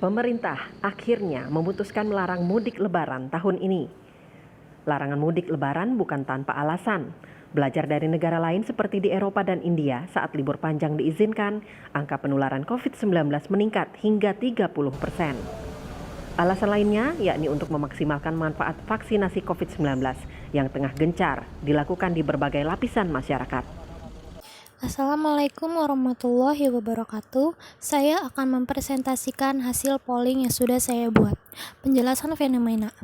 Pemerintah akhirnya memutuskan melarang mudik lebaran tahun ini. Larangan mudik lebaran bukan tanpa alasan. Belajar dari negara lain seperti di Eropa dan India, saat libur panjang diizinkan, angka penularan COVID-19 meningkat hingga 30%. Alasan lainnya yakni untuk memaksimalkan manfaat vaksinasi COVID-19 yang tengah gencar dilakukan di berbagai lapisan masyarakat. Assalamualaikum warahmatullahi wabarakatuh. Saya akan mempresentasikan hasil polling yang sudah saya buat. Penjelasan fenomena.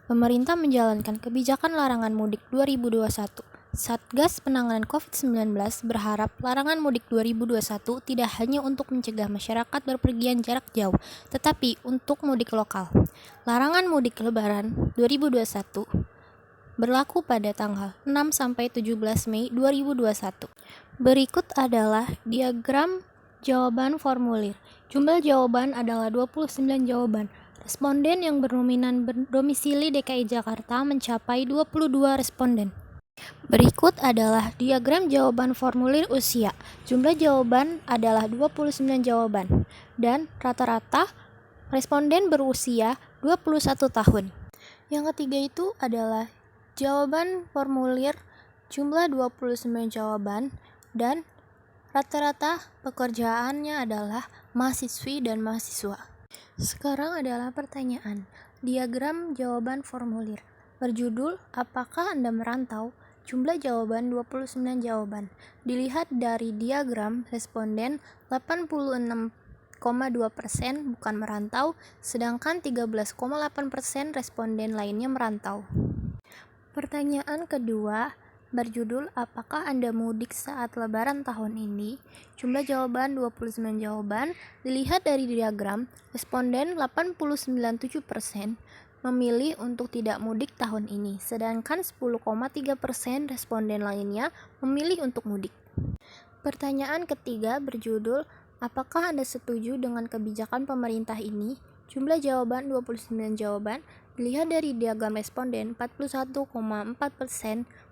Pemerintah menjalankan kebijakan larangan mudik 2021. Satgas Penanganan COVID-19 berharap larangan mudik 2021 tidak hanya untuk mencegah masyarakat berpergian jarak jauh, tetapi untuk mudik lokal. Larangan mudik Lebaran 2021 berlaku pada tanggal 6 sampai 17 Mei 2021. Berikut adalah diagram jawaban formulir. Jumlah jawaban adalah 29 jawaban. Responden yang bernominan domisili DKI Jakarta mencapai 22 responden. Berikut adalah diagram jawaban formulir usia. Jumlah jawaban adalah 29 jawaban dan rata-rata responden berusia 21 tahun. Yang ketiga itu adalah jawaban formulir jumlah 29 jawaban dan rata-rata pekerjaannya adalah mahasiswi dan mahasiswa. Sekarang adalah pertanyaan. Diagram jawaban formulir berjudul apakah Anda merantau? Jumlah jawaban 29 jawaban. Dilihat dari diagram, responden 86,2% bukan merantau, sedangkan 13,8% responden lainnya merantau. Pertanyaan kedua berjudul apakah Anda mudik saat lebaran tahun ini? Jumlah jawaban 29 jawaban. Dilihat dari diagram, responden 89,7% memilih untuk tidak mudik tahun ini, sedangkan 10,3% responden lainnya memilih untuk mudik. Pertanyaan ketiga berjudul apakah Anda setuju dengan kebijakan pemerintah ini? Jumlah jawaban 29 jawaban. Dilihat dari diagram responden, 41,4%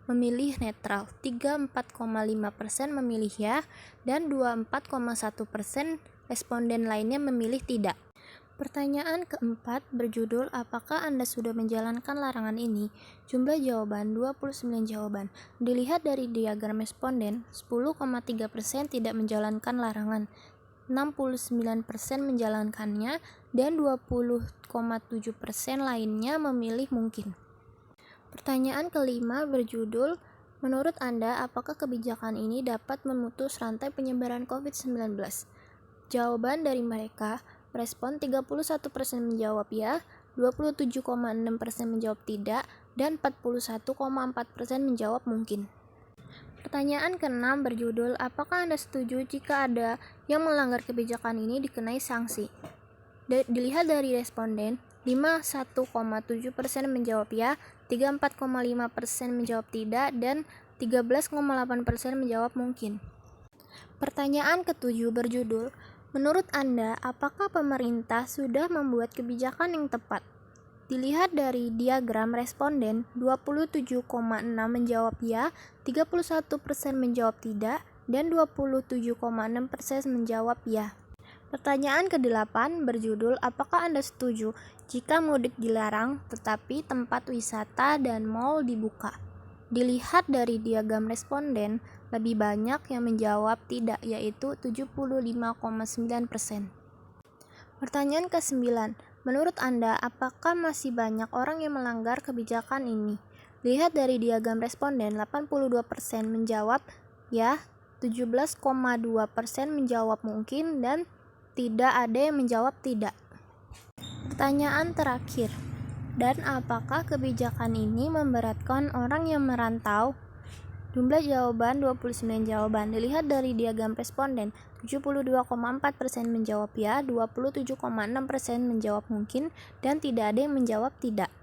memilih netral, 34,5% memilih ya, dan 24,1% responden lainnya memilih tidak. Pertanyaan keempat berjudul apakah Anda sudah menjalankan larangan ini? Jumlah jawaban 29 jawaban. Dilihat dari diagram responden, 10,3% tidak menjalankan larangan, 69% menjalankannya, dan 20,7% lainnya memilih mungkin. Pertanyaan kelima berjudul menurut Anda apakah kebijakan ini dapat memutus rantai penyebaran COVID-19? Jawaban dari mereka, respon 31% menjawab ya, 27,6% menjawab tidak, dan 41,4% menjawab mungkin. Pertanyaan keenam berjudul apakah Anda setuju jika ada yang melanggar kebijakan ini dikenai sanksi? Dilihat dari responden, 51,7% menjawab ya, 34,5% menjawab tidak, dan 13,8% menjawab mungkin. Pertanyaan ketujuh berjudul menurut Anda, apakah pemerintah sudah membuat kebijakan yang tepat? Dilihat dari diagram responden, 27,6% menjawab ya, 31% menjawab tidak, dan 27,6% menjawab ya. Pertanyaan ke-8 berjudul apakah Anda setuju jika mudik dilarang tetapi tempat wisata dan mal dibuka? Dilihat dari diagram responden, lebih banyak yang menjawab tidak, yaitu 75,9%. Pertanyaan ke-9, menurut Anda, apakah masih banyak orang yang melanggar kebijakan ini? Lihat dari diagram responden, 82% menjawab ya, 17,2% menjawab mungkin, dan tidak ada yang menjawab tidak. Pertanyaan terakhir, dan apakah kebijakan ini memberatkan orang yang merantau? Jumlah jawaban 29 jawaban. Dilihat dari diagram responden, 72,4% menjawab ya, 27,6% menjawab mungkin, dan tidak ada yang menjawab tidak.